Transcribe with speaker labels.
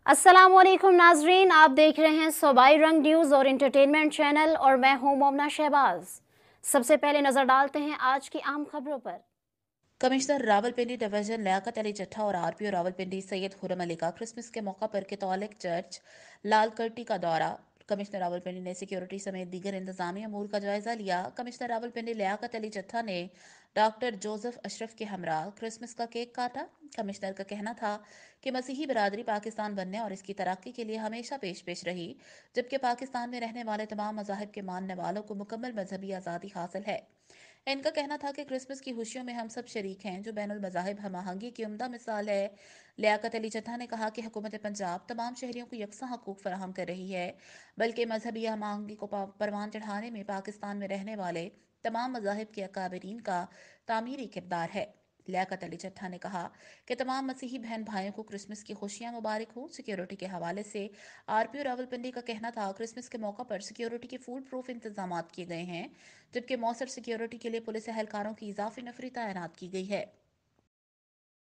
Speaker 1: अस्सलाम वालेकुम नाजरीन, आप देख रहे हैं सूबाई रंग न्यूज़ और इंटरटेनमेंट चैनल और मैं हूं मोमना शहबाज। सबसे पहले नजर डालते हैं आज की अहम खबरों पर।
Speaker 2: कमिश्नर रावलपिंडी डिवीजन लियाकत अली चट्ठा और आरपीओ रावलपिंडी सैयद खुर्रम अली का क्रिसमस के मौका पर कैथोलिक चर्च लालकट्टी का दौरा। कमिश्नर रावलपिंडी ने सिक्योरिटी समेत दीगर इंतजामी अमूर का जायजा लिया। कमिश्नर रावलपिंडी लियाकत अली चट्ठा ने डॉक्टर जोसेफ अशरफ के हमरा क्रिसमस का केक काटा। कमिश्नर का कहना था कि मसीही बिरादरी पाकिस्तान बनने और इसकी तरक्की के लिए हमेशा पेश पेश रही, जबकि पाकिस्तान में रहने वाले तमाम मज़ाहिब के मानने वालों को मुकम्मल मजहबी आज़ादी हासिल है। इनका कहना था कि क्रिसमस की खुशियों में हम सब शरीक हैं, जो बैनुल मज़ाहिब हमआहंगी की उम्दा मिसाल है। लियाकत अली चट्ठा ने कहा कि हुकूमत पंजाब तमाम शहरियों को यकसा हकूक फराहम कर रही है, बल्कि मजहबी हमआहंगी को परवान चढ़ाने में पाकिस्तान में रहने वाले तमाम मज़ाहिब के अकाबरीन का तामीरी किरदार है। लियाकत अली चट्ठा ने कहा कि तमाम मसीही बहन भाइयों को क्रिसमस की खुशियां मुबारक हो। सिक्योरिटी के हवाले से आरपीओ रावलपिंडी का कहना था क्रिसमस के मौका पर सिक्योरिटी के फूल प्रूफ इंतजाम किए गए हैं, जबकि मौसर सिक्योरिटी के लिए पुलिस एहलकारों की इजाफी नफरी तैनात की गई है।